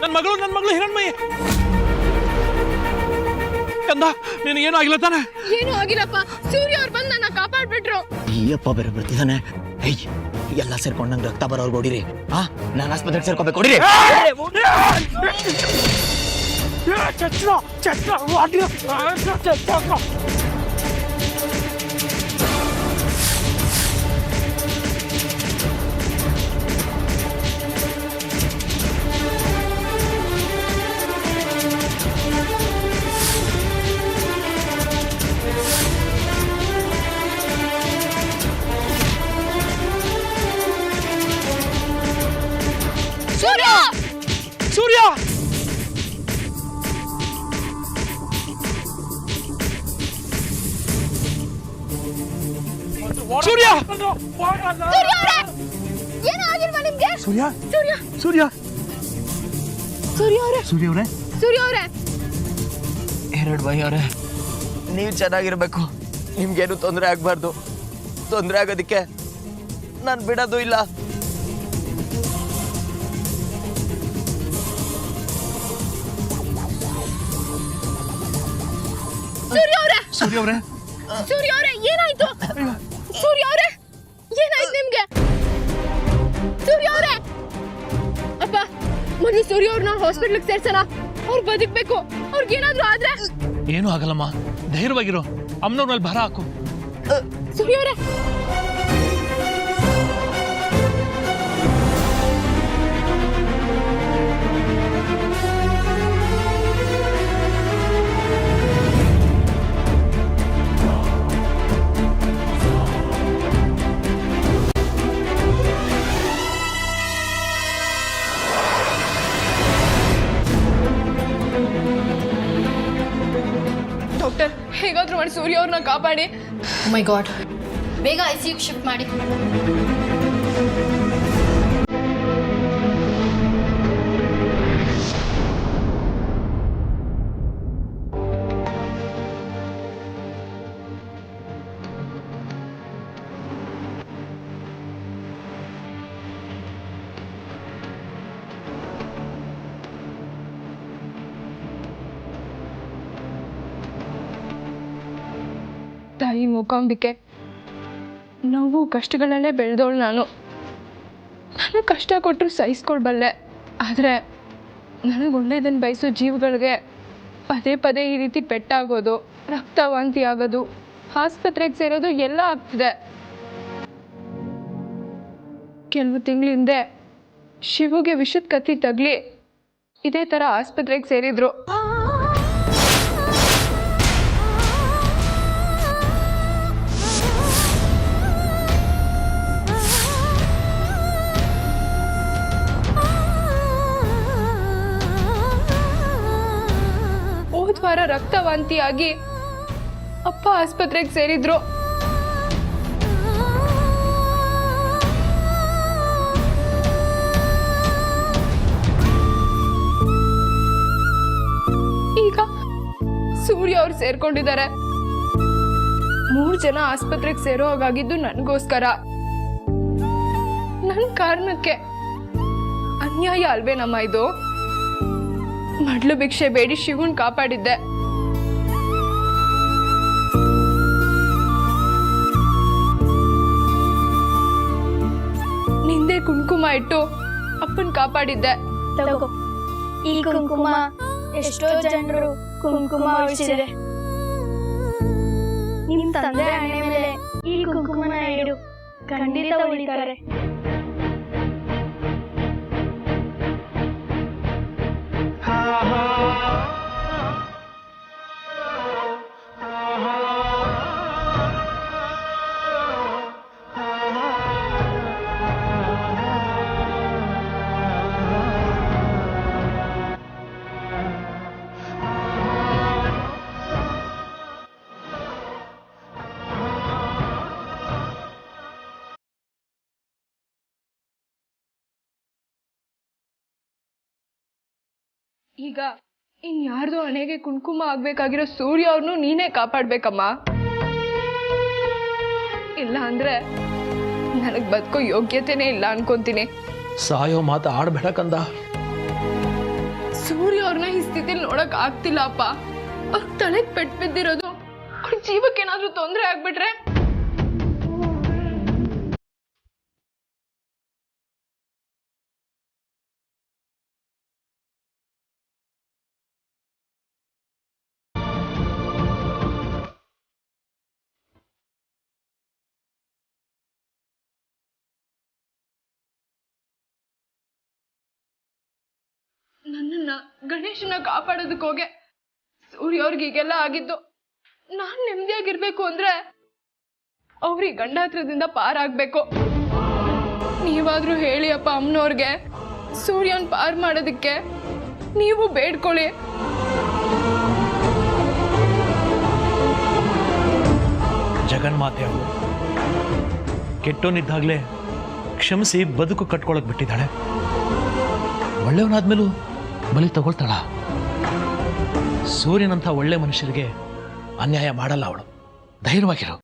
ನನ್ನ ಮಗಳು ಹಿರಣ್ಮಯಿ. ಕಂದ ನಿನಗೇನು ಆಗಿಲ್ಲ ತಾನೆ? ಏನು ಆಗಿಲ್ಲಪ್ಪ. ಸೂರ್ಯ ಅವ್ರು ಬಂದು ನನ್ನ ಕಾಪಾಡ್ಬಿಟ್ರು. ಅಯ್ಯಪ್ಪ ಬೇರೆ ಬರ್ತಿದ್ದಾನೆ. ಎಲ್ಲ ಸೇರ್ಕೊಂಡು ನಂಗೆ ರಕ್ತ ಬರೋರ್ಗೆ ಹೊಡಿರಿ. ನಾನು ಆಸ್ಪತ್ರೆಗೆ ಸೇರ್ಕೋಬೇಕು, ಹೊಡಿರಿ. ಸೂರ್ಯ ಸೂರ್ಯ ಏನು ಆಗಿಲ್ವಾ ನಿಮ್ಗೆ? ಸೂರ್ಯ ಸೂರ್ಯ ಸೂರ್ಯ ಸೂರ್ಯ ಅವರೇ ಸೂರ್ಯ ಅವರೇ ಸೂರ್ಯ ಅವರೇ ಎರಡು ಭಯ ಅವರೇ, ನೀವು ಚೆನ್ನಾಗಿರ್ಬೇಕು. ನಿಮ್ಗೇನು ತೊಂದರೆ ಆಗ್ಬಾರ್ದು. ತೊಂದರೆ ಆಗೋದಕ್ಕೆ ನಾನು ಬಿಡೋದು ಇಲ್ಲ. ಸೂರ್ಯ ಅವರೇ ಸೂರ್ಯ ಅವರೇ ಸೂರ್ಯ ಅವರೇ ಏನಾಯ್ತು? ಸೂರ್ಯ ಅವರೇ ಏನಾಯ್ತು ನಿಮ್ಗೆ? ಸೂರ್ಯ ಅವರೇ ಅಪ್ಪ ಮೊದಲು ಸೂರ್ಯ ಅವ್ರನ್ನ ಹಾಸ್ಪಿಟ್ಲಿಗೆ ಸೇರ್ಸೋಣ. ಅವ್ರು ಬದುಕ್ಬೇಕು. ಅವ್ರಿಗೇನಾದ್ರೂ ಆದ್ರೆ ಏನೂ ಆಗಲ್ಲಮ್ಮ, ಧೈರ್ಯವಾಗಿರು. ಅಮ್ಮನವ್ರ ಮೇಲೆ ಭಾರ ಹಾಕು. ಸೂರ್ಯ ಅವರೇ ಡಾಕ್ಟರ್ ಹೇಗಾದ್ರೂ ಮಾಡಿ ಸೂರ್ಯ ಅವ್ರನ್ನ ಕಾಪಾಡಿ. ಓ ಮೈ ಗಾಡ್, ಬೇಗ ಐಸಿಯುಗೆ ಶಿಫ್ಟ್ ಮಾಡಿ. ತಾಯಿ ಮೂಕಾಂಬಿಕೆ, ನೋವು ಕಷ್ಟಗಳಲ್ಲೇ ಬೆಳೆದವಳು ನಾನು. ಕಷ್ಟ ಕೊಟ್ಟರು ಸಹಿಸ್ಕೊಳ್ಬಲ್ಲೆ. ಆದರೆ ನನಗೆ ಒಳ್ಳೇದನ್ನು ಬಯಸೋ ಜೀವಗಳಿಗೆ ಪದೇ ಪದೇ ಈ ರೀತಿ ಪೆಟ್ಟಾಗೋದು, ರಕ್ತವಾಂತಿ ಆಗೋದು, ಆಸ್ಪತ್ರೆಗೆ ಸೇರೋದು ಎಲ್ಲ ಆಗ್ತಿದೆ. ಕೆಲವು ತಿಂಗಳ ಹಿಂದೆ ಶಿವುಗೆ ವಿಷದ ಕತ್ತಿ ತಗಲಿ ಇದೇ ಥರ ಆಸ್ಪತ್ರೆಗೆ ಸೇರಿದ್ರು. ವಾರ ರಕ್ತವಾಂತಿಯಾಗಿ ಅಪ್ಪ ಆಸ್ಪತ್ರೆಗೆ ಸೇರಿದ್ರು. ಈಗ ಸೂರ್ಯ ಅವ್ರು ಸೇರ್ಕೊಂಡಿದ್ದಾರೆ. 3 ಜನ ಆಸ್ಪತ್ರೆಗೆ ಸೇರೋ ಹಾಗಾಗಿದ್ದು ನನಗೋಸ್ಕರ. ನನ್ನ ಕಾರಣಕ್ಕೆ ಅನ್ಯಾಯ ಅಲ್ವೇನಮ್ಮ ಇದು? ಮಡ್ಲು ಭಿಕ್ಷೆ ಬೇಡಿ ಶಿವನ್ ಕಾಪಾಡಿದ್ದೆ. ನಿಂದೆ ಕುಂಕುಮ ಇಟ್ಟು ಅಪ್ಪನ್ ಕಾಪಾಡಿದ್ದೆ. ತಗೋ, ಈ ಕುಂಕುಮ ಎಷ್ಟೋ ಜನರು ಕುಂಕುಮ ಉಳಿಸಿದೆ. ನಿಮ್ ತಂದೆ ಹಣೆ ಮೇಲೆ ಈ ಕುಂಕುಮನ ಇಡು, ಖಂಡಿತ ಉಳಿತಾರೆ. ಈಗ ಇನ್ಯಾರ್ದೋ ಹಣೆಗೆ ಕುಂಕುಮ ಆಗ್ಬೇಕಾಗಿರೋ ಸೂರ್ಯ ಅವ್ರನ್ನು ನೀನೇ ಕಾಪಾಡ್ಬೇಕಮ್ಮ. ಇಲ್ಲ ಅಂದ್ರೆ ನನಗ್ ಬದುಕೋ ಯೋಗ್ಯತೆನೇ ಇಲ್ಲ ಅನ್ಕೊಂತೀನಿ. ಸಾಯೋ ಮಾತು ಆಡ್ಬೇಡ ಕಂದ. ಸೂರ್ಯ ಅವ್ರನ್ನ ಈ ಸ್ಥಿತಿಲಿ ನೋಡಕ್ ಆಗ್ತಿಲ್ಲ ಅಪ್ಪ. ಅವ್ರ ತಲೆಗ್ ಪೆಟ್ಟು ಬಿದ್ದಿರೋದು, ಅವ್ರ ಜೀವಕ್ಕೆ ಏನಾದ್ರೂ ತೊಂದರೆ ಆಗ್ಬಿಟ್ರೆ. ನನ್ನನ್ನ ಗಣೇಶನ ಕಾಪಾಡೋದಕ್ಕೆ ಹೋಗೆ ಸೂರ್ಯ ಅವ್ರಿಗೆ ಹೀಗೆಲ್ಲ ಆಗಿದ್ದು. ನಾನ್ ನೆಮ್ಮದಿಯಾಗಿರ್ಬೇಕು ಅಂದ್ರೆ ಅವ್ರಿಗೆ ಗಂಡಾತ್ರದಿಂದ ಪಾರಾಗ್ಬೇಕು. ನೀವಾದ್ರೂ ಹೇಳಿ ಅಪ್ಪ ಅಮ್ಮನವ್ರಿಗೆ, ಸೂರ್ಯನ್ ಪಾರ್ ಮಾಡೋದಕ್ಕೆ ನೀವು ಬೇಡ್ಕೊಳ್ಳಿ. ಜಗನ್ಮಾತೆ ಅವಳು ಕೆಟ್ಟೋನಿದ್ದಾಗಲೇ ಕ್ಷಮಿಸಿ ಬದುಕು ಕಟ್ಕೊಳಕ್ ಬಿಟ್ಟಿದ್ದಾಳೆ. ಒಳ್ಳೆಯವನಾದ್ಮೇಲೂ ಬಲಿ ತಗೊಳ್ತಾಳ. ಸೂರ್ಯನಂಥ ಒಳ್ಳೆ ಮನುಷ್ಯರಿಗೆ ಅನ್ಯಾಯ ಮಾಡಲ್ಲ ಅವಳು. ಧೈರ್ಯವಾಗಿರು.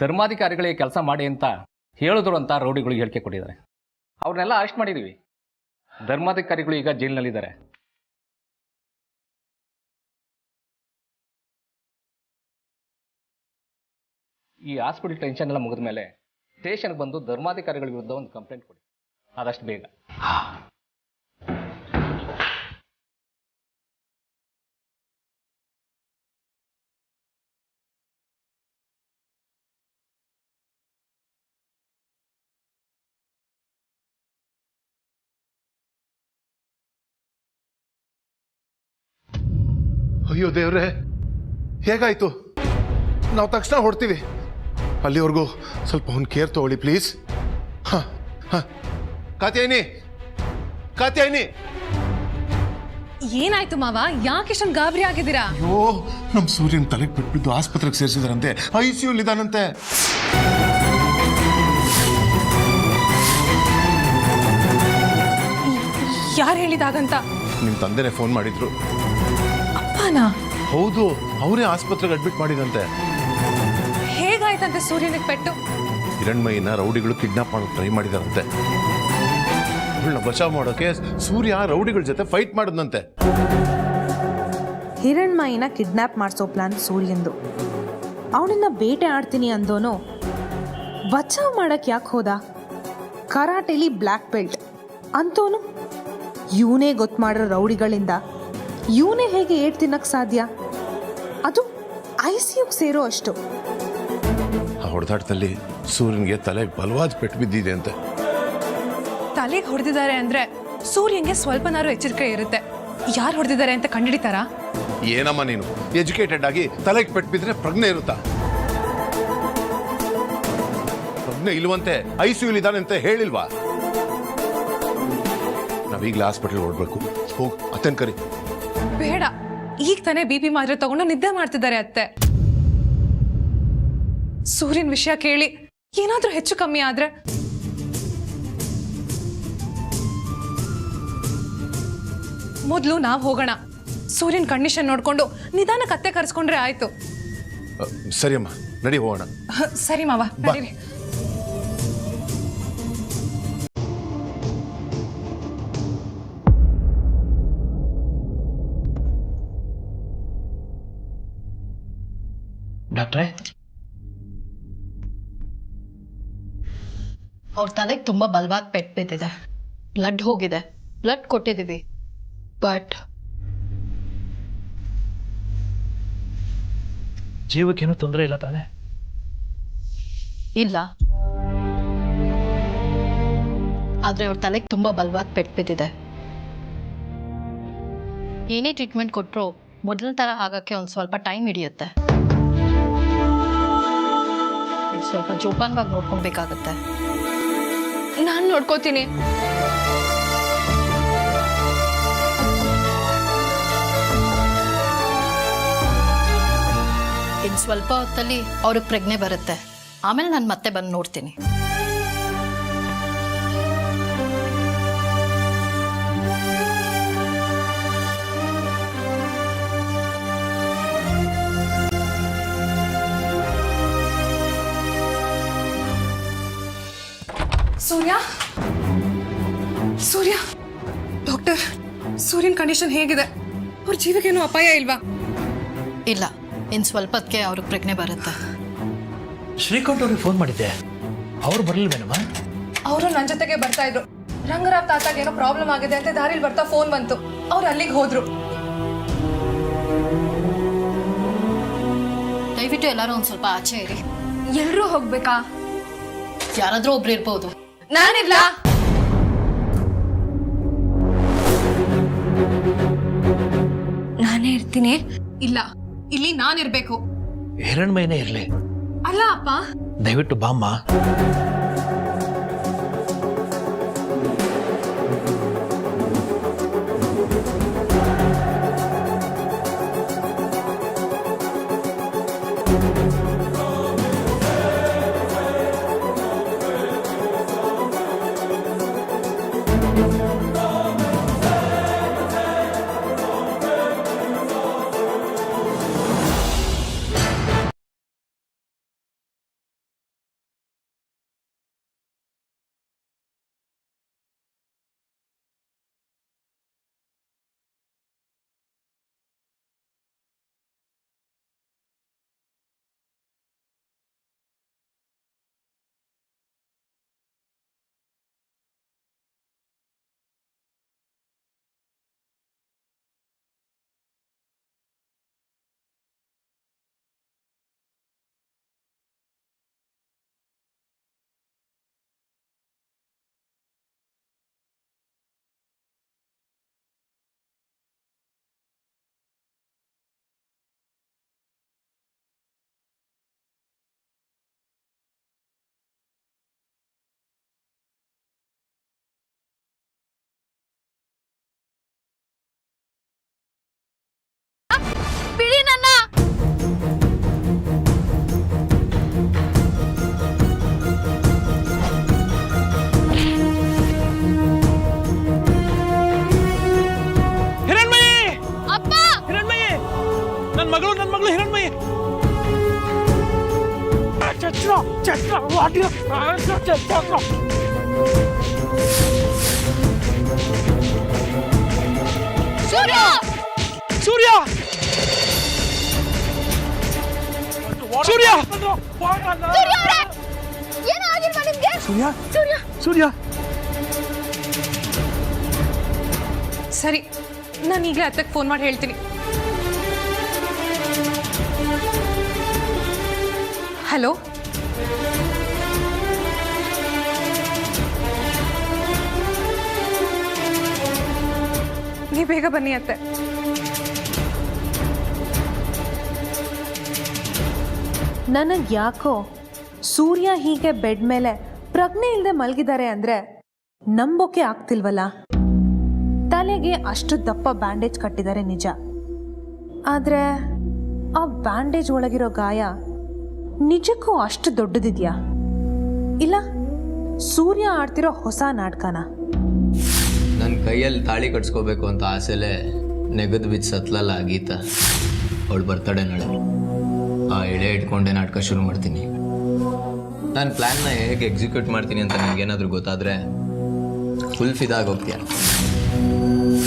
ಧರ್ಮಾಧಿಕಾರಿಗಳಿಗೆ ಕೆಲಸ ಮಾಡಿ ಅಂತ ಹೇಳಿದ್ರು ಅಂತ ರೌಡಿಗಳಿಗೆ ಹೇಳಿಕೆ ಕೊಟ್ಟಿದ್ದಾರೆ. ಅವ್ರನ್ನೆಲ್ಲ ಅರೆಸ್ಟ್ ಮಾಡಿದ್ದೀವಿ. ಧರ್ಮಾಧಿಕಾರಿಗಳು ಈಗ ಜೈಲಿನಲ್ಲಿದ್ದಾರೆ. ಈ ಹಾಸ್ಪಿಟಲ್ ಟೆನ್ಷನ್ ಎಲ್ಲ ಮುಗಿದ ಮೇಲೆ ಸ್ಟೇಷನ್ಗೆ ಬಂದು ಧರ್ಮಾಧಿಕಾರಿಗಳ ವಿರುದ್ಧ ಒಂದು ಕಂಪ್ಲೇಂಟ್ ಕೊಡಿ, ಆದಷ್ಟು ಬೇಗ. ಅಯ್ಯೋ ದೇವ್ರೆ, ಹೇಗಾಯ್ತು? ನಾವು ತಕ್ಷಣ ಹೊಡ್ತೀವಿ. ಅಲ್ಲಿವರೆಗೂ ಸ್ವಲ್ಪ ಅವ್ನು ಕೇರ್ ತಗೊಳ್ಳಿ ಪ್ಲೀಸ್. ಹಾ ಹಾ ಕಾತ್ಯಾಯಿನಿ, ಕಾತ್ಯಾಯಿನಿ. ಏನಾಯ್ತು ಮಾವ? ಯಾಕೆ ಇಷ್ಟೊಂದು ಗಾಬರಿ ಆಗಿದ್ದೀರಾ? ಅಯ್ಯೋ, ನಮ್ಮ ಸೂರ್ಯನ ತಲೆಗೆ ಬಿಟ್ಬಿದ್ದು ಆಸ್ಪತ್ರೆಗೆ ಸೇರಿಸಿದ್ರಂತೆ. ICU ಇದ್ದಾನಂತೆ. ಯಾರು ಹೇಳಿದಾಗಂತ? ನಿಮ್ಮ ತಂದೆನೇ ಫೋನ್ ಮಾಡಿದ್ರು. ಅಪ್ಪನಾ? ಹೌದು, ಅವರೇ ಆಸ್ಪತ್ರೆಗೆ ಅಡ್ಮಿಟ್ ಮಾಡಿದಂತೆ. ಹೇಗಾಯ್ತಂತೆ ಸೂರ್ಯನಿಗೆ ಪೆಟ್ಟು? ಹಿರಣ್ಮಯಿನ ರೌಡಿಗಳು ಕಿಡ್ನಾಪ್ ಮಾಡೋಕೆ ಟ್ರೈ ಮಾಡಿದಾರಂತೆ. ಅವಳನ್ನ ಬಚಾವ್ ಮಾಡೋಕೆ ಸೂರ್ಯ ರೌಡಿಗಳ ಜೊತೆ ಫೈಟ್ ಮಾಡಿದ್ನಂತೆ. ಹಿರಣ್ಮಯಿನ ಕಿಡ್ನಾಪ್ ಮಾಡಿಸೋ ಪ್ಲಾನ್ ಸೂರ್ಯಂದು. ಅವನನ್ನ ಬೇಟೆ ಆಡ್ತೀನಿ ಅಂದೋನು ಬಚಾವ್ ಮಾಡಕ್ ಯಾಕೆ ಹೋದ? ಕರಾಟೆಲಿ ಬ್ಲ್ಯಾಕ್ ಬೆಲ್ಟ್ ಅಂತೋನು ಇವನೇ ಗೊತ್ತು ಮಾಡಿರೋ ರೌಡಿಗಳಿಂದ ಇವನೇ ಹೇಗೆ ಏಟ್ ತಿನ್ನಕ್ಕೆ ಸಾಧ್ಯ? ಅದು ICUಗೆ ಸೇರೋ ಅಷ್ಟು. ಆ ಹೊಡೆದಾಟದಲ್ಲಿ ಸೂರ್ಯನ್ಗೆ ತಲೆಗೆ ಬಲವಾದ ಪೆಟ್ಟು ಬಿದ್ದಿದೆ ಅಂತೆ. ತಲೆಗೆ ಹೊಡೆದಿದ್ದಾರೆ ಅಂದ್ರೆ ಸೂರ್ಯಂಗೆ ಸ್ವಲ್ಪನಾರು ಎಚ್ಚರಿಕೆ ಇರುತ್ತೆ. ಯಾರು ಹೊಡೆದಿದ್ದಾರೆ ಅಂತ ಕಂಡುಹಿಡಿತಾರಾ? ಏನಮ್ಮ ನೀನು ಎಜುಕೇಟೆಡ್ ಆಗಿ ತಲೆಗೆ ಪೆಟ್ಟು ಬಿದ್ರೆ ಪ್ರಜ್ಞೆ ಇರುತ್ತಾ? ಪ್ರಜ್ಞೆ ಇಲ್ವಂತೆ, ICU ಇದ್ದಾನೆ ಅಂತ ಹೇಳಿಲ್ವಾ? ನಾವೀಗ್ಲೇ ಹಾಸ್ಪಿಟಲ್ ಹೊರಡ್ಬೇಕು. ಹೋಗ್ ಅತ್ತನ್ ಕರಿ. ಬೇಡ, ಈಗ ತಾನೇ BP ಮಾತ್ರೆ ತಗೊಂಡು ನಿದ್ದೆ ಮಾಡ್ತಿದ್ದಾರೆ ಅತ್ತೆ. ಸೂರ್ಯನ ವಿಷಯ ಕೇಳಿ ಏನಾದ್ರೂ ಹೆಚ್ಚು ಕಮ್ಮಿ ಆದ್ರೆ ಮೊದಲು ನಾವು ಹೋಗೋಣ. ಸೂರ್ಯನ ಕಂಡೀಷನ್ ನೋಡ್ಕೊಂಡು ನಿಧಾನ ಕತ್ತೆ ಕರೆಸ್ಕೊಂಡ್ರೆ ಆಯ್ತು. ಸರಿಯಮ್ಮ, ನಡಿ ಹೋಗೋಣ. ಸರಿ ಮಾವ, ನಡೀರಿ. ಡಾಕ್ಟ್ರೇ, ಅವ್ರ ತಲೆಗೆ ತುಂಬ ಬಲವಾದ ಪೆಟ್ಟು ಬಿದ್ದಿದೆ, ಬ್ಲಡ್ ಹೋಗಿದೆ, ಬ್ಲಡ್ ಕೊಟ್ಟಿದ್ದೀವಿ. ಬಟ್ ಜೀವಕ್ಕೇನು ತೊಂದರೆ ಇಲ್ಲ ತಾನೆ? ಇಲ್ಲ, ಆದರೆ ಅವ್ರ ತಲೆಗೆ ತುಂಬ ಬಲವಾದ ಪೆಟ್ಟು ಬಿದ್ದಿದೆ. ಏನೇ ಟ್ರೀಟ್ಮೆಂಟ್ ಕೊಟ್ಟರು ಮೊದಲ ಥರ ಆಗೋಕ್ಕೆ ಒಂದು ಸ್ವಲ್ಪ ಟೈಮ್ ಹಿಡಿಯುತ್ತೆ. ಸ್ವಲ್ಪ ಜೋಪಾನವಾಗಿ ನೋಡ್ಕೊಬೇಕಾಗತ್ತೆ. ನಾನು ನೋಡ್ಕೋತೀನಿ. ಇನ್ನು ಸ್ವಲ್ಪ ಹೊತ್ತಲ್ಲಿ ಅವ್ರಿಗೆ ಪ್ರಜ್ಞೆ ಬರುತ್ತೆ. ಆಮೇಲೆ ನಾನು ಮತ್ತೆ ಬಂದು ನೋಡ್ತೀನಿ. ಸೂರ್ಯ, ಸೂರ್ಯ, ಡಾಕ್ಟರ್, ಸೂರ್ಯನ ಕಂಡೀಷನ್ ಹೇಗಿದೆ? ಅವ್ರ ಜೀವಕ್ಕೇನು ಅಪಾಯ ಇಲ್ವಾ? ಇಲ್ಲ, ಇನ್ನು ಸ್ವಲ್ಪ ಹೊತ್ತಿಗೆ ಅವ್ರಿಗೆ ಪ್ರಜ್ಞೆ ಬರುತ್ತೆ. ಶ್ರೀಕಾಂತ್ ಅವ್ರಿಗೆ ಫೋನ್ ಮಾಡಿದ್ದೆ, ಅವ್ರು ಬರಲಿಲ್ವೇನಮ್ಮ? ಅವರು ನನ್ನ ಜೊತೆಗೆ ಬರ್ತಾ ಇದ್ರು. ರಂಗರಾವ್ ತಾತಾಗ ಏನೋ ಪ್ರಾಬ್ಲಮ್ ಆಗಿದೆ ಅಂತ ದಾರಿಲಿ ಬರ್ತಾ ಫೋನ್ ಬಂತು. ಅವ್ರು ಅಲ್ಲಿಗೆ ಹೋದ್ರು. ದಯವಿಟ್ಟು ಎಲ್ಲರೂ ಒಂದು ಸ್ವಲ್ಪ ಆಚೆ ಇರಿ. ಎಲ್ಲರೂ ಹೋಗ್ಬೇಕಾ? ಯಾರಾದರೂ ಒಬ್ರು ಇರ್ಬೋದು. ನಾನಿಲ್ಲ. ನಾನೇ ಇರ್ತೀನಿ. ಇಲ್ಲ, ಇಲ್ಲಿ ನಾನಿರ್ಬೇಕು. ಹಿರಣ್ಮಯನೇ ಇರ್ಲಿ. ಅಲ್ಲ ಅಪ್ಪ, ದಯವಿಟ್ಟು ಬಾಮ್ಮ. ಬಿಡಿ ನನ್ನ. ಹಿರಣ್ಮಯಿ! ಅಪ್ಪ! ಹಿರಣ್ಮಯಿ! ನನ್ನ ಮಗಳು ಹಿರಣ್ಮಯಿ! ಸೂರ್ಯ! ಸೂರ್ಯ! ಸೂರ್ಯ! ಸೂರ್ಯ ಅವ್ರೆ! ಏನೂ ಆಗಿಲ್ವಾ ನಿಮ್ಗೆ? ಸೂರ್ಯ! ಸೂರ್ಯ! ಸೂರ್ಯ! ಸರಿ, ನಾನು ಈಗಲೇ ಅತ್ತಕ್ಕೆ ಫೋನ್ ಮಾಡಿ ಹೇಳ್ತೀನಿ. ಹಲೋ, ನೀವು ಬೇಗ ಬನ್ನಿ ಅತ್ತೆ. ನನಗೆ ಯಾಕೋ ಸೂರ್ಯ ಹೀಗೆ ಬೆಡ್ ಮೇಲೆ ಪ್ರಜ್ಞೆ ಇಲ್ಲದೆ ಮಲಗಿದ್ದಾರೆ ಅಂದರೆ ನಂಬೋಕೆ ಆಗ್ತಿಲ್ವಲ್ಲ. ತಲೆಗೆ ಅಷ್ಟು ದಪ್ಪ ಬ್ಯಾಂಡೇಜ್ ಕಟ್ಟಿದ್ದಾರೆ ನಿಜ, ಆದರೆ ಆ ಬ್ಯಾಂಡೇಜ್ ಒಳಗಿರೋ ಗಾಯ ನಿಜಕ್ಕೂ ಅಷ್ಟು ದೊಡ್ಡದಿದೆಯಾ? ಇಲ್ಲ ಸೂರ್ಯ ಆಡ್ತಿರೋ ಹೊಸ ನಾಟಕನ? ನನ್ನ ಕೈಯಲ್ಲಿ ತಾಳಿ ಕಟ್ಸ್ಕೋಬೇಕು ಅಂತ ಆಸೆಲೆ ನೆಗದು ಬಿದ್ದು ಸತ್ಲಲ್ಲ ಗೀತಾ. ಅವಳು ಬರ್ತಡೆ ನಾಳೆ. ಆ ಎಳೆ ಇಟ್ಕೊಂಡೆ ನಾಟಕ ಶುರು ಮಾಡ್ತೀನಿ. ನಾನು ಪ್ಲ್ಯಾನ್ನ ಹೇಗೆ ಎಕ್ಸಿಕ್ಯೂಟ್ ಮಾಡ್ತೀನಿ ಅಂತ ನಿಮ್ಗೇನಾದರೂ ಗೊತ್ತಾದರೆ ಫುಲ್ ಫಿದಾಗಿ ಹೋಗ್ತೀಯ.